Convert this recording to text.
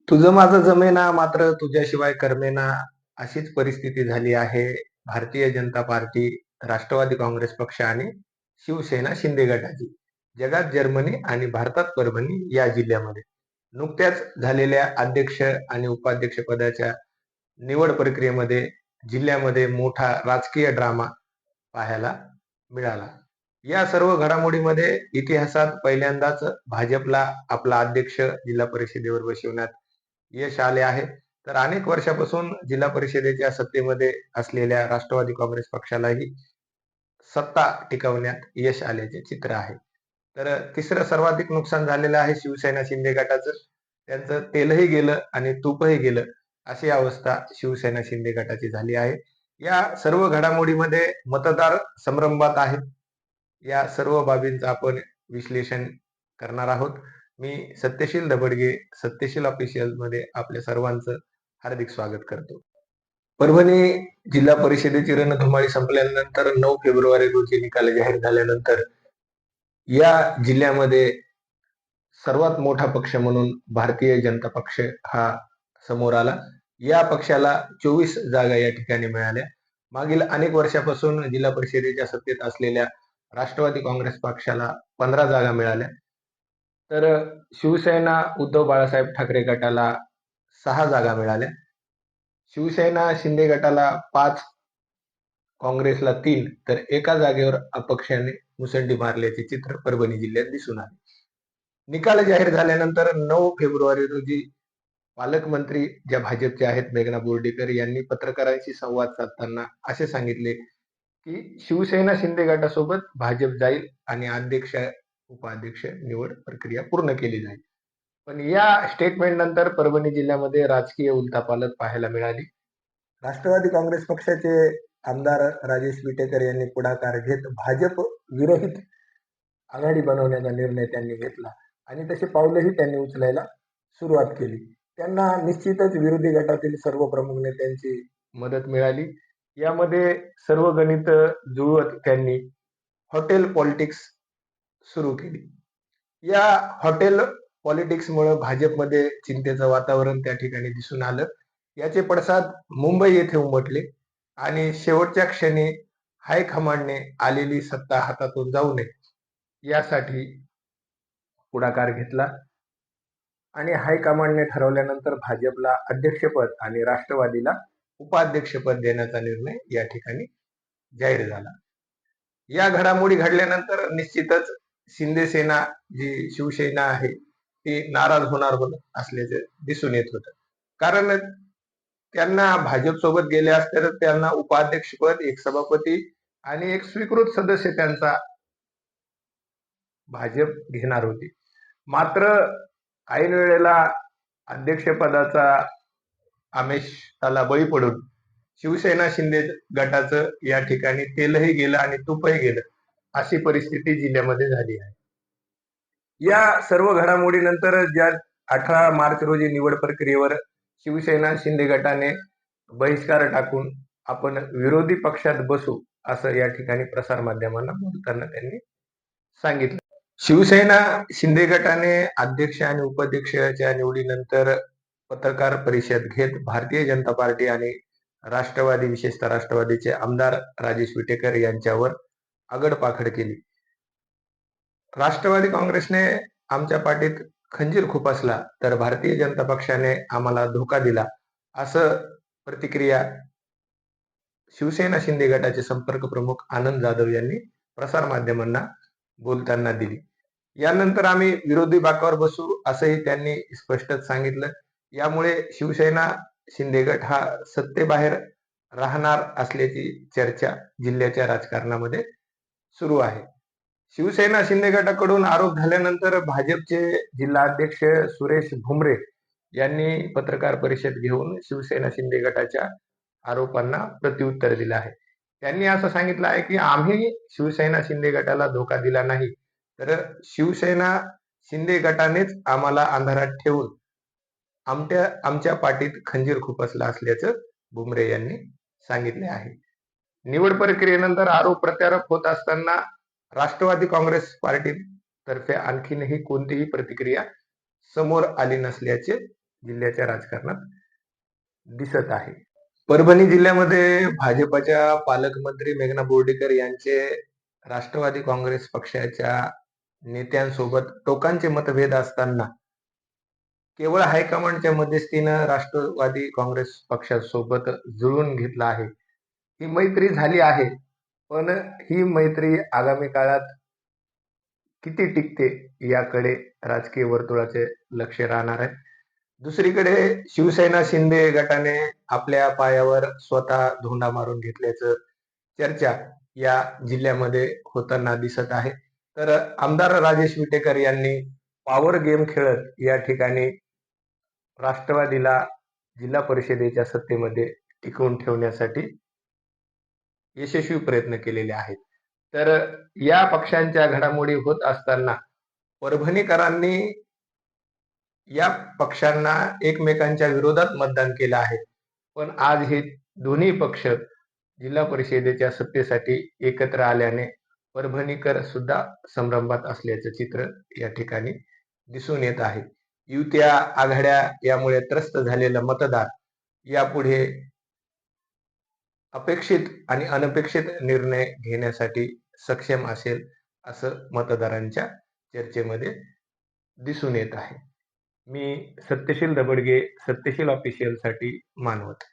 तुझं माझं जमेना मात्र तुझ्याशिवाय करमेना अशीच परिस्थिती झाली आहे भारतीय जनता पार्टी, राष्ट्रवादी काँग्रेस पक्ष आणि शिवसेना शिंदे गटाची. जगात जर्मनी आणि भारतात परभणी या जिल्ह्यामध्ये नुकत्याच झालेल्या अध्यक्ष आणि उपाध्यक्ष पदाच्या निवड प्रक्रियेमध्ये जिल्ह्यामध्ये मोठा राजकीय ड्रामा पाहायला मिळाला. या सर्व घडामोडीमध्ये इतिहासात पहिल्यांदाच भाजपला आपला अध्यक्ष जिल्हा परिषदेवर बसवण्यात यश आले आहे. तर अनेक वर्षापासून जिल्हा परिषदेच्या सत्तेमध्ये असलेल्या राष्ट्रवादी काँग्रेस पक्षालाही सत्ता टिकवण्यात यश आल्याचे चित्र आहे. तर तिसरं सर्वाधिक नुकसान झालेलं आहे शिवसेना शिंदे गटाचं. त्यांचं तेलही गेलं आणि तूपही गेलं अशी अवस्था शिवसेना शिंदे गटाची झाली आहे. या सर्व घडामोडीमध्ये मतदार संभ्रमात आहेत. या सर्व बाबींचं आपण विश्लेषण करणार आहोत. मी सत्यशील दबडगे, सत्यशील ऑफिशियल मध्ये आपल्या सर्वांचं हार्दिक स्वागत करतो. परभणी जिल्हा परिषदेची रणधुमाळी संपल्यानंतर 9 फेब्रुवारी रोजी निकाल जाहीर झाल्यानंतर या जिल्ह्यामध्ये सर्वात मोठा पक्ष म्हणून भारतीय जनता पक्ष हा समोर आला. या पक्षाला 24 जागा या ठिकाणी मिळाल्या. मागील अनेक वर्षापासून जिल्हा परिषदेच्या सत्तेत असलेल्या राष्ट्रवादी काँग्रेस पक्षाला 15 जागा मिळाल्या. तर शिवसेना उद्धव बाळासाहेब ठाकरे गटाला 6 जागा मिळाल्या. शिवसेना शिंदे गटाला 5, काँग्रेसला 3 तर एका जागेवर अपक्षाने मुसंडी मारल्याचे चित्र परभणी जिल्ह्यात दिसून आले. निकाल जाहीर झाल्यानंतर 9 फेब्रुवारी रोजी पालकमंत्री ज्या भाजपचे आहेत मेघना बोर्डीकर यांनी पत्रकारांशी संवाद साधताना असे सांगितले की शिवसेना शिंदे गटासोबत भाजप जाईल आणि अध्यक्ष उपाध्यक्ष निवड प्रक्रिया पूर्ण केली जाईल. पण या स्टेटमेंट नंतर परभणी जिल्ह्यामध्ये राजकीय उलथापालथ पाहायला मिळाली. राष्ट्रवादी काँग्रेस पक्षाचे आमदार राजेश विटेकर यांनी पुढाकार घेत भाजप विरहित आघाडी बनवण्याचा निर्णय त्यांनी घेतला आणि तसे पावलेही त्यांनी उचलायला सुरुवात केली. त्यांना निश्चितच विरोधी गटातील सर्व प्रमुख नेत्यांची मदत मिळाली. यामध्ये सर्व गणित जुळवत त्यांनी हॉटेल पॉलिटिक्स सुरू केली. या हॉटेल पॉलिटिक्समुळे भाजपमध्ये चिंतेचं वातावरण त्या ठिकाणी दिसून आलं. याचे पडसाद मुंबई येथे उमटले आणि शेवटच्या क्षणी हायकमांडने आलेली सत्ता हातातून जाऊ नये यासाठी पुढाकार घेतला आणि हायकमांडने ठरवल्यानंतर भाजपला अध्यक्षपद आणि राष्ट्रवादीला उपाध्यक्षपद देण्याचा निर्णय या ठिकाणी जाहीर झाला. या घडामोडी घडल्यानंतर निश्चितच शिंदे सेना जी शिवसेना आहे ती नाराज होणार असल्याचे दिसून येत होतं. कारण त्यांना भाजप सोबत गेले असते तर त्यांना उपाध्यक्षपद, एक सभापती आणि एक स्वीकृत सदस्य त्यांचा भाजप घेणार होती. मात्र ऐन वेळेला अध्यक्षपदाचा आमिषाला बळी पडून शिवसेना शिंदे गटाचं या ठिकाणी तेलही गेलं आणि तूपही गेलं अशी परिस्थिती जिल्ह्यामध्ये झाली आहे. या सर्व घडामोडीनंतर ज्या 18 मार्च रोजी निवड प्रक्रियेवर शिवसेना शिंदे गटाने बहिष्कार टाकून आपण विरोधी पक्षात बसू असं या ठिकाणी प्रसार माध्यमांना बोलताना त्यांनी सांगितलं. शिवसेना शिंदे गटाने अध्यक्ष आणि उपाध्यक्षाच्या निवडीनंतर पत्रकार परिषद घेत भारतीय जनता पार्टी आणि राष्ट्रवादी, विशेषतः राष्ट्रवादीचे आमदार राजेश विटेकर यांच्यावर आगडपाखड केली. राष्ट्रवादी काँग्रेसने आमच्या पाठीत खंजीर खुपसला तर भारतीय जनता पक्षाने आम्हाला धोका दिला असं प्रतिक्रिया शिवसेना शिंदे गटाचे संपर्क प्रमुख आनंद जाधव यांनी प्रसार माध्यमांना बोलताना दिली. यानंतर आम्ही विरोधी बाकावर बसू असंही त्यांनी स्पष्टच सांगितलं. यामुळे शिवसेना शिंदे गट हा सत्तेबाहेर राहणार असल्याची चर्चा जिल्ह्याच्या राजकारणामध्ये सुरू आहे. शिवसेना शिंदे गटाकडून आरोप झाल्यानंतर भाजपचे जिल्हाध्यक्ष सुरेश भुमरे यांनी पत्रकार परिषद घेऊन शिवसेना शिंदे गटाच्या आरोपांना प्रत्युत्तर दिलं आहे. त्यांनी असं सांगितलं आहे की आम्ही शिवसेना शिंदे गटाला धोका दिला नाही, तर शिवसेना शिंदे गटानेच आम्हाला अंधारात ठेवून आमच्या पाठीत खंजीर खुपसला असल्याचं भुमरे यांनी सांगितले आहे. निवड प्रक्रियेनंतर आरोप प्रत्यारोप होत असताना राष्ट्रवादी काँग्रेस पार्टी तर्फे आणखीनही कोणतीही प्रतिक्रिया समोर आली नसल्याचे जिल्ह्याच्या राजकारणात दिसत आहे. परभणी जिल्ह्यामध्ये भाजपच्या पालकमंत्री मेघना बोर्डीकर यांचे राष्ट्रवादी काँग्रेस पक्षाच्या नेत्यांसोबत टोकांचे मतभेद असताना केवळ हायकमांडच्या मध्यस्थीनं राष्ट्रवादी काँग्रेस पक्षासोबत जुळवून घेतला आहे. ही मैत्री झाली आहे, पण ही मैत्री आगामी काळात किती टिकते याकडे राजकीय वर्तुळाचे लक्ष राहणार आहे. दुसरीकडे शिवसेना शिंदे गटाने आपल्या पायावर स्वतः धोंडा मारून घेतल्याचं चर्चा या जिल्ह्यामध्ये होताना दिसत आहे. तर आमदार राजेश विटेकर यांनी पॉवर गेम खेळत या ठिकाणी राष्ट्रवादीला जिल्हा परिषदेच्या सत्तेमध्ये टिकवून ठेवण्यासाठी यशस्वी प्रयत्न केलेले आहेत. तर या पक्षांच्या घडामोडी होत असताना परभणीकरांनी या पक्षांना एकमेकांच्या विरोधात मतदान केलं आहे. पण आज हे दोन्ही पक्ष जिल्हा परिषदेच्या सत्तेसाठी एकत्र आल्याने परभणीकर सुद्धा संभ्रमात असल्याचं चित्र या ठिकाणी दिसून येत आहे. युत्या आघाड्या यामुळे त्रस्त झालेला मतदार यापुढे अपेक्षित आणि अनपेक्षित निर्णय घेण्यासाठी सक्षम असेल असं मतदारांच्या चर्चेमध्ये दिसून येत आहे. मी सत्यशील दबडगे, सत्यशील ऑफिशियल साठी मानवत.